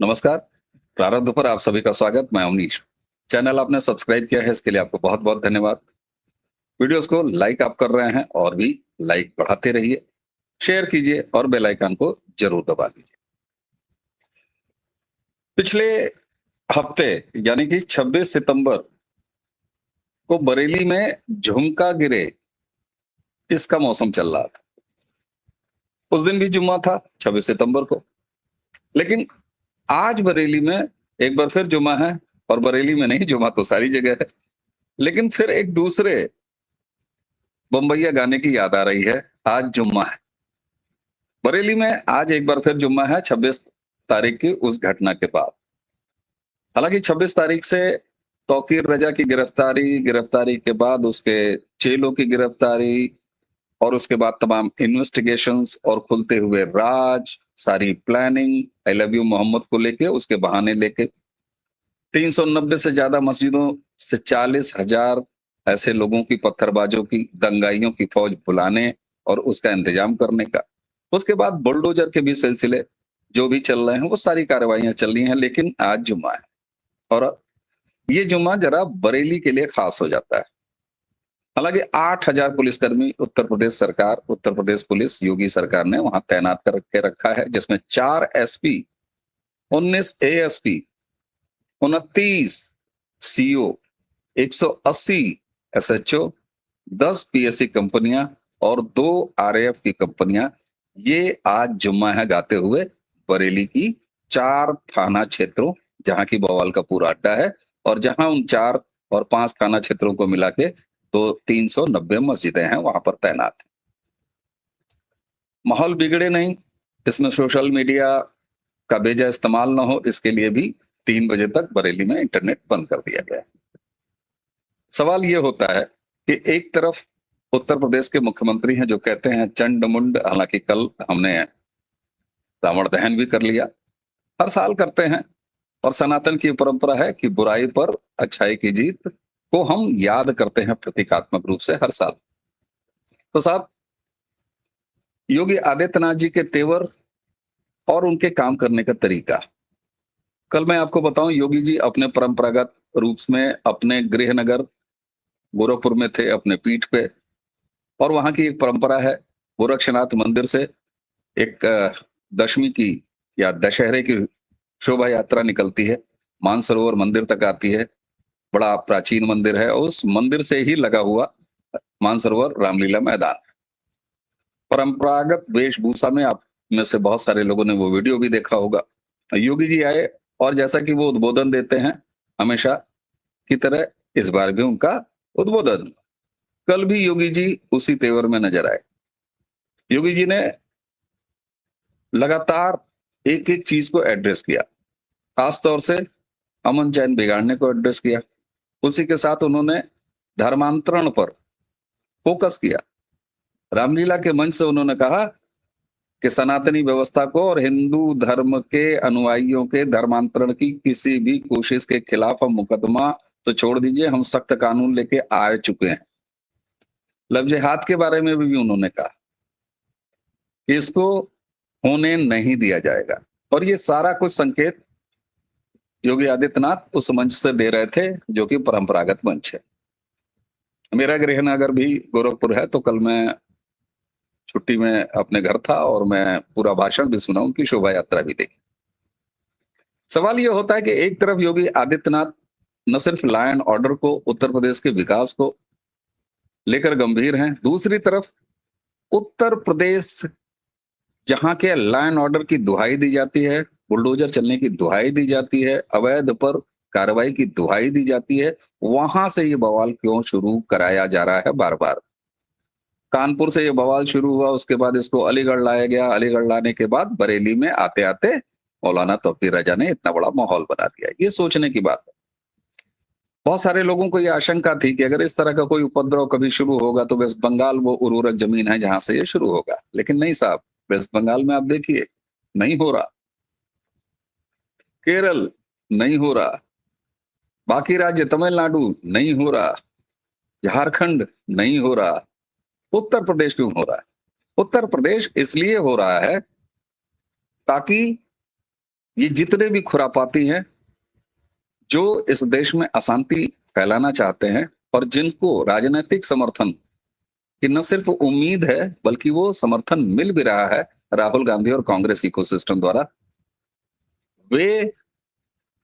नमस्कार। प्रारब्ध पर आप सभी का स्वागत। मैं अवनीश। चैनल आपने सब्सक्राइब किया है, इसके लिए आपको बहुत बहुत धन्यवाद। वीडियोस को लाइक आप कर रहे हैं और भी लाइक बढ़ाते रहिए, शेयर कीजिए और बेल आइकन को जरूर दबा दीजिए। पिछले हफ्ते यानी कि 26 सितंबर को बरेली में झुमका गिरे, इसका मौसम चल रहा था। उस दिन भी जुम्मा था 26 सितंबर को, लेकिन आज बरेली में एक बार फिर जुम्मा है। और बरेली में नहीं, जुम्मा तो सारी जगह है, लेकिन फिर एक दूसरे बम्बैया गाने की याद आ रही है। आज जुम्मा है बरेली में, आज एक बार फिर जुम्मा है 26 तारीख की उस घटना के बाद। हालांकि 26 तारीख से तौकीर रजा की गिरफ्तारी, गिरफ्तारी के बाद उसके चेलों की गिरफ्तारी और उसके बाद तमाम इन्वेस्टिगेशंस और खुलते हुए राज, सारी planning I love you Mohammad को लेके, उसके बहाने लेके 390 से ज्यादा मस्जिदों से 40,000 ऐसे लोगों की, पत्थरबाजों की, दंगाइयों की फौज बुलाने और उसका इंतजाम करने का। उसके बाद बुलडोजर के भी सिलसिले जो भी चल रहे हैं, वो सारी कार्रवाइयां चल रही हैं। लेकिन आज जुम्मा है और ये जुम्मा जरा बरेली के लिए खास हो जाता है। हालांकि 8,000 पुलिसकर्मी उत्तर प्रदेश सरकार, उत्तर प्रदेश पुलिस, योगी सरकार ने वहां तैनात करके रखा है, जिसमें 4 SP, 19 ASP, 29 CO, 180 SHO, 10 PSC कंपनियां और 2 आरएएफ की कंपनियां, ये आज जुम्मा है गाते हुए बरेली की 4 थाना क्षेत्रों, जहां की बवाल का पूरा अड्डा है और जहां उन 4 और 5 थाना क्षेत्रों को मिला के तो 390 मस्जिदें हैं, वहां पर तैनात है। माहौल बिगड़े नहीं, इसमें सोशल मीडिया का बेजा इस्तेमाल ना हो, इसके लिए भी 3 बजे तक बरेली में इंटरनेट बंद कर दिया गया है। सवाल ये होता है कि एक तरफ उत्तर प्रदेश के मुख्यमंत्री हैं जो कहते हैं चंड मुंड, हालांकि कल हमने रावण दहन भी कर लिया, हर साल करते हैं और सनातन की परंपरा है कि बुराई पर अच्छाई की जीत को हम याद करते हैं प्रतीकात्मक रूप से हर साल। तो साहब, योगी आदित्यनाथ जी के तेवर और उनके काम करने का तरीका, कल मैं आपको बताऊं, योगी जी अपने परंपरागत रूप में अपने गृह नगर गोरखपुर में थे, अपने पीठ पे, और वहां की एक परंपरा है, गोरक्षनाथ मंदिर से एक दशमी की या दशहरे की शोभा यात्रा निकलती है, मानसरोवर मंदिर तक आती है। बड़ा प्राचीन मंदिर है, उस मंदिर से ही लगा हुआ मानसरोवर रामलीला मैदान। परंपरागत वेशभूषा में आप में से बहुत सारे लोगों ने वो वीडियो भी देखा होगा। योगी जी आए और जैसा कि वो उद्बोधन देते हैं हमेशा की तरह, इस बार भी उनका उद्बोधन, कल भी योगी जी उसी तेवर में नजर आए। योगी जी ने लगातार एक एक चीज को एड्रेस किया, खास तौर से अमन चैन बिगाड़ने को एड्रेस किया। उसी के साथ उन्होंने धर्मांतरण पर फोकस किया। रामलीला के मंच से उन्होंने कहा कि सनातनी व्यवस्था को और हिंदू धर्म के अनुयायियों के धर्मांतरण की किसी भी कोशिश के खिलाफ हम मुकदमा तो छोड़ दीजिए, हम सख्त कानून लेके आ चुके हैं। लव जिहाद के बारे में भी उन्होंने कहा कि इसको होने नहीं दिया जाएगा। और ये सारा कुछ संकेत योगी आदित्यनाथ उस मंच से दे रहे थे जो कि परंपरागत मंच है। मेरा गृह नगर भी गोरखपुर है, तो कल मैं छुट्टी में अपने घर था और मैं पूरा भाषण भी सुना, उनकी शोभा यात्रा भी देखी। सवाल ये होता है कि एक तरफ योगी आदित्यनाथ न सिर्फ लॉ एंड ऑर्डर को, उत्तर प्रदेश के विकास को लेकर गंभीर हैं, दूसरी तरफ उत्तर प्रदेश जहां के लॉ एंड ऑर्डर की दुहाई दी जाती है, बुलडोजर चलने की दुहाई दी जाती है, अवैध पर कार्रवाई की दुहाई दी जाती है, वहां से ये बवाल क्यों शुरू कराया जा रहा है बार बार। कानपुर से ये बवाल शुरू हुआ, उसके बाद इसको अलीगढ़ लाया गया, अलीगढ़ लाने के बाद बरेली में आते आते मौलाना तौकीर रजा ने इतना बड़ा माहौल बना दिया। ये सोचने की बात है। बहुत सारे लोगों को ये आशंका थी कि अगर इस तरह का कोई उपद्रव कभी शुरू होगा तो वेस्ट बंगाल वो उर्वरक जमीन है जहां से ये शुरू होगा, लेकिन नहीं साहब, वेस्ट बंगाल में आप देखिए नहीं हो रहा, केरल नहीं हो रहा, बाकी राज्य तमिलनाडु नहीं हो रहा, झारखंड नहीं हो रहा, उत्तर प्रदेश क्यों हो रहा है? उत्तर प्रदेश इसलिए हो रहा है ताकि ये जितने भी खुरापाती हैं, जो इस देश में अशांति फैलाना चाहते हैं और जिनको राजनीतिक समर्थन की न सिर्फ उम्मीद है, बल्कि वो समर्थन मिल भी रहा है राहुल गांधी और कांग्रेस इकोसिस्टम द्वारा, वे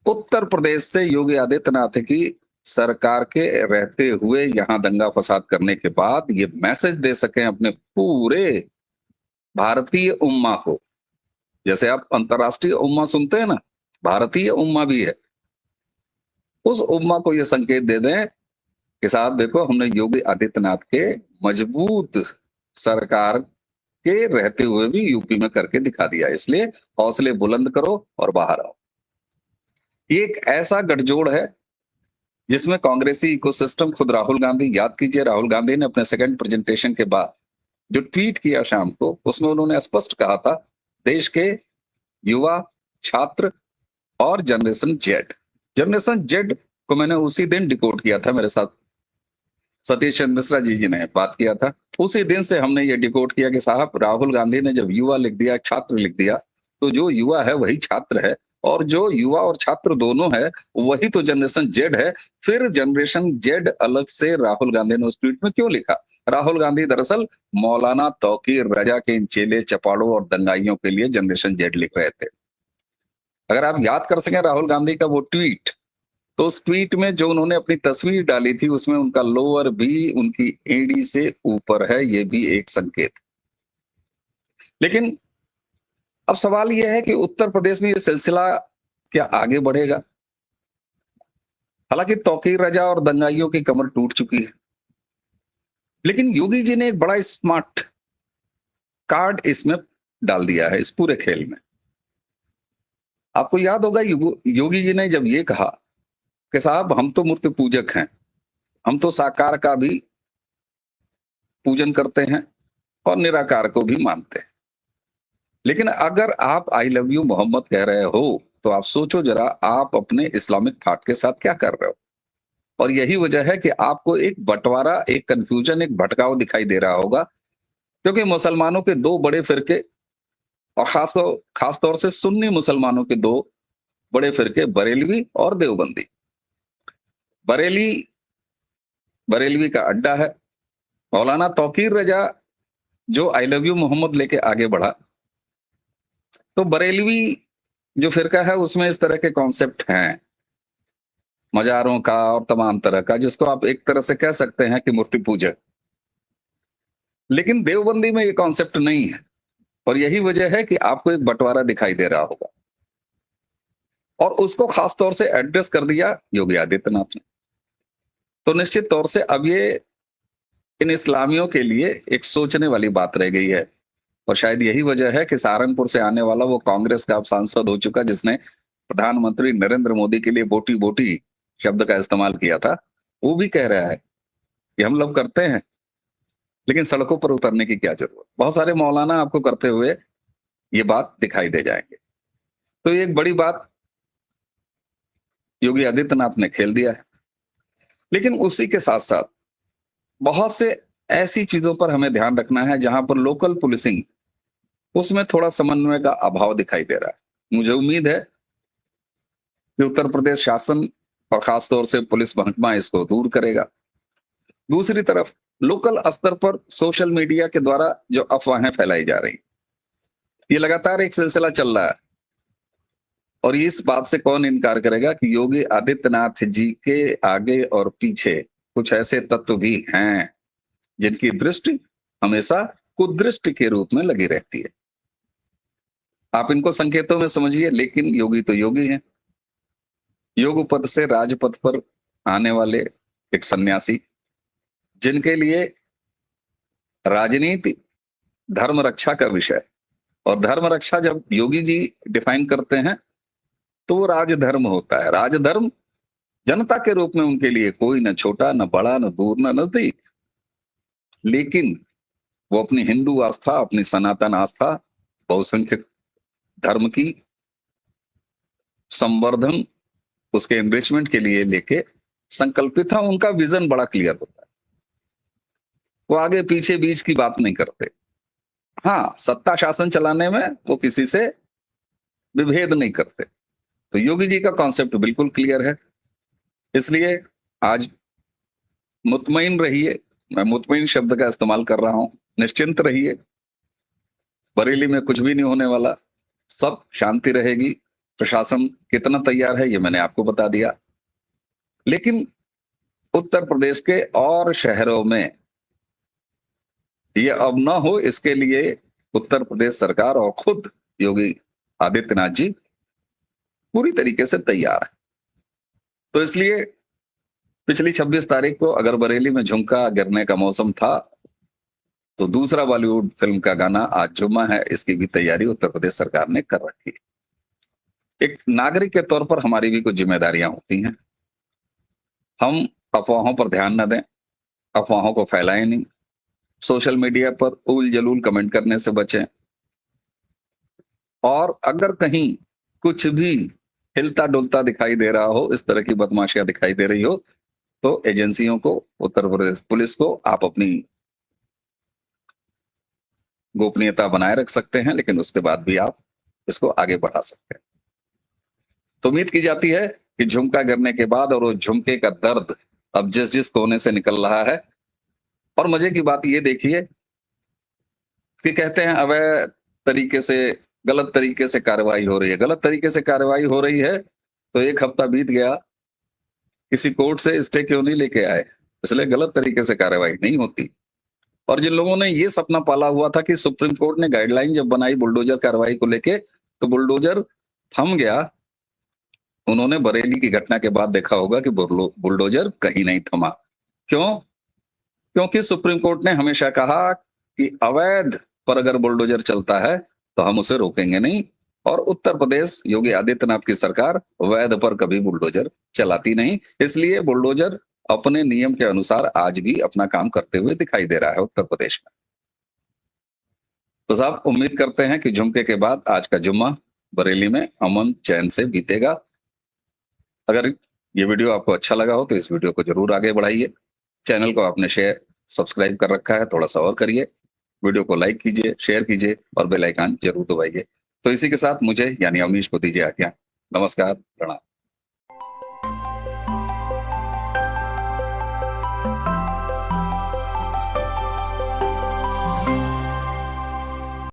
उत्तर प्रदेश से योगी आदित्यनाथ की सरकार के रहते हुए यहां दंगा फसाद करने के बाद ये मैसेज दे सकें अपने पूरे भारतीय उम्मा को। जैसे आप अंतर्राष्ट्रीय उम्मा सुनते हैं ना, भारतीय उम्मा भी है। उस उम्मा को ये संकेत दे दें कि साहब देखो, हमने योगी आदित्यनाथ के मजबूत सरकार के रहते हुए भी यूपी में करके दिखा दिया, इसलिए हौसले बुलंद करो और बाहर आओ। ये एक ऐसा गठजोड़ है जिसमें कांग्रेसी इकोसिस्टम, खुद राहुल गांधी, याद कीजिए राहुल गांधी ने अपने सेकंड प्रेजेंटेशन के बाद जो ट्वीट किया शाम को, उसमें उन्होंने स्पष्ट कहा था, देश के युवा, छात्र और जनरेशन जेड को मैंने उसी दिन डिकोड किया था, मेरे साथ सतीश चंद्र मिश्रा जी ने बात किया था। उसी दिन से हमने ये डिकोड किया कि साहब राहुल गांधी ने जब युवा लिख दिया, छात्र लिख दिया, तो जो युवा है वही छात्र है, और जो युवा और छात्र दोनों है वही तो जनरेशन जेड है। फिर जनरेशन जेड अलग से राहुल गांधी ने उस ट्वीट में क्यों लिखा? राहुल गांधी दरअसल मौलाना तौकीर रजा के इन चेले चपाड़ों और दंगाइयों के लिए जनरेशन जेड लिख रहे थे। अगर आप याद कर सकें राहुल गांधी का वो ट्वीट, तो उस ट्वीट में जो उन्होंने अपनी तस्वीर डाली थी, उसमें उनका लोअर भी उनकी एड़ी से ऊपर है, ये भी एक संकेत। लेकिन अब सवाल यह है कि उत्तर प्रदेश में ये सिलसिला क्या आगे बढ़ेगा? हालांकि तौकीर रजा और दंगाइयों की कमर टूट चुकी है, लेकिन योगी जी ने एक बड़ा स्मार्ट कार्ड इसमें डाल दिया है, इस पूरे खेल में। आपको याद होगा योगी जी ने जब ये कहा कि साहब हम तो मूर्ति पूजक हैं, हम तो साकार का भी पूजन करते हैं और निराकार को भी मानते हैं, लेकिन अगर आप आई लव यू मोहम्मद कह रहे हो तो आप सोचो जरा, आप अपने इस्लामिक थॉट के साथ क्या कर रहे हो। और यही वजह है कि आपको एक बंटवारा, एक कंफ्यूजन, एक भटकाव दिखाई दे रहा होगा, क्योंकि मुसलमानों के दो बड़े फिरके, और खास तौर से सुन्नी मुसलमानों के दो बड़े फिरके, बरेलवी और देवबंदी। बरेली बरेलवी का अड्डा है। मौलाना तौकीर रजा जो आई लव यू मोहम्मद लेके आगे बढ़ा, तो बरेलवी जो फिरका है उसमें इस तरह के कॉन्सेप्ट हैं, मजारों का और तमाम तरह का, जिसको आप एक तरह से कह सकते हैं कि मूर्ति पूजक। लेकिन देवबंदी में ये कॉन्सेप्ट नहीं है, और यही वजह है कि आपको एक बंटवारा दिखाई दे रहा होगा, और उसको खास तौर से एड्रेस कर दिया योगी आदित्यनाथ ने। तो निश्चित तौर से अब ये इन इस्लामियों के लिए एक सोचने वाली बात रह गई है, और शायद यही वजह है कि सहारनपुर से आने वाला वो कांग्रेस का अब सांसद हो चुका, जिसने प्रधानमंत्री नरेंद्र मोदी के लिए बोटी बोटी शब्द का इस्तेमाल किया था, वो भी कह रहा है कि हम लोग करते हैं, लेकिन सड़कों पर उतरने की क्या जरूरत। बहुत सारे मौलाना आपको करते हुए ये बात दिखाई दे जाएंगे। तो ये एक बड़ी बात योगी आदित्यनाथ ने खेल दिया है। लेकिन उसी के साथ साथ बहुत से ऐसी चीजों पर हमें ध्यान रखना है जहां पर लोकल पुलिसिंग, उसमें थोड़ा समन्वय का अभाव दिखाई दे रहा है। मुझे उम्मीद है कि उत्तर प्रदेश शासन और खासतौर से पुलिस महकमा इसको दूर करेगा। दूसरी तरफ लोकल स्तर पर सोशल मीडिया के द्वारा जो अफवाहें फैलाई जा रही, ये लगातार एक सिलसिला चल रहा है, और इस बात से कौन इनकार करेगा कि योगी आदित्यनाथ जी के आगे और पीछे कुछ ऐसे तत्व भी हैं जिनकी दृष्टि हमेशा कुदृष्टि के रूप में लगी रहती है। आप इनको संकेतों में समझिए, लेकिन योगी तो योगी हैं। योग पद से राजपद पर आने वाले एक सन्यासी, जिनके लिए राजनीति धर्म रक्षा का विषय, और धर्म रक्षा जब योगी जी डिफाइन करते हैं तो वो राजधर्म होता है। राजधर्म जनता के रूप में उनके लिए कोई न छोटा, न बड़ा, न दूर, न नजदीक, लेकिन वो अपनी हिंदू आस्था, अपनी सनातन आस्था, बहुसंख्यक धर्म की संवर्धन, उसके एनरिचमेंट के लिए लेके संकल्पित है। उनका विजन बड़ा क्लियर होता है, वो आगे पीछे बीच की बात नहीं करते। हाँ, सत्ता शासन चलाने में वो किसी से विभेद नहीं करते। तो योगी जी का कॉन्सेप्ट बिल्कुल क्लियर है। इसलिए आज मुतमईन रहिए, मैं मुतमईन शब्द का इस्तेमाल कर रहा हूं, निश्चिंत रहिए, बरेली में कुछ भी नहीं होने वाला, सब शांति रहेगी। प्रशासन कितना तैयार है ये मैंने आपको बता दिया। लेकिन उत्तर प्रदेश के और शहरों में ये अब ना हो, इसके लिए उत्तर प्रदेश सरकार और खुद योगी आदित्यनाथ जी पूरी तरीके से तैयार है। तो इसलिए पिछली 26 तारीख को अगर बरेली में झुमका गिरने का मौसम था, तो दूसरा बॉलीवुड फिल्म का गाना आज जुम्मा है, इसकी भी तैयारी उत्तर प्रदेश सरकार ने कर रखी है। एक नागरिक के तौर पर हमारी भी कुछ जिम्मेदारियां होती हैं। हम अफवाहों पर ध्यान न दें, अफवाहों को फैलाएं नहीं, सोशल मीडिया पर उल जलूल कमेंट करने से बचें, और अगर कहीं कुछ भी हिलता डुलता दिखाई दे रहा हो, इस तरह की बदमाशियां दिखाई दे रही हो, तो एजेंसियों को, उत्तर प्रदेश पुलिस को आप अपनी गोपनीयता बनाए रख सकते हैं, लेकिन उसके बाद भी आप इसको आगे बढ़ा सकते हैं। तो उम्मीद की जाती है कि झुमका गिरने के बाद और वो झुमके का दर्द अब जिस जिस कोने से निकल रहा है, और मजे की बात ये देखिए कि कहते हैं अवैध तरीके से, गलत तरीके से कार्रवाई हो रही है। गलत तरीके से कार्रवाई हो रही है तो एक हफ्ता बीत गया, किसी कोर्ट से स्टे क्यों नहीं लेके आए? इसलिए गलत तरीके से कार्रवाई नहीं होती। और जिन लोगों ने ये सपना पाला हुआ था कि सुप्रीम कोर्ट ने गाइडलाइन जब बनाई बुलडोजर कार्रवाई को लेके, तो बुलडोजर थम गया, उन्होंने बरेली की घटना के बाद देखा होगा कि बुलडोजर कहीं नहीं थमा। क्यों? क्योंकि सुप्रीम कोर्ट ने हमेशा कहा कि अवैध पर अगर बुलडोजर चलता है तो हम उसे रोकेंगे नहीं, और उत्तर प्रदेश योगी आदित्यनाथ की सरकार वैध पर कभी बुलडोजर चलाती नहीं। इसलिए बुलडोजर अपने नियम के अनुसार आज भी अपना काम करते हुए दिखाई दे रहा है उत्तर प्रदेश में। तो साहब, उम्मीद करते हैं कि झुमके के बाद आज का जुम्मा बरेली में अमन चैन से बीतेगा। अगर ये वीडियो आपको अच्छा लगा हो तो इस वीडियो को जरूर आगे बढ़ाइए। चैनल को आपने सब्सक्राइब कर रखा है, थोड़ा सा और करिए, वीडियो को लाइक कीजिए, शेयर कीजिए और बेल आइकन जरूर दबाइए। तो इसी के साथ मुझे यानी अमीश को दीजिए आज्ञा। नमस्कार, प्रणाम।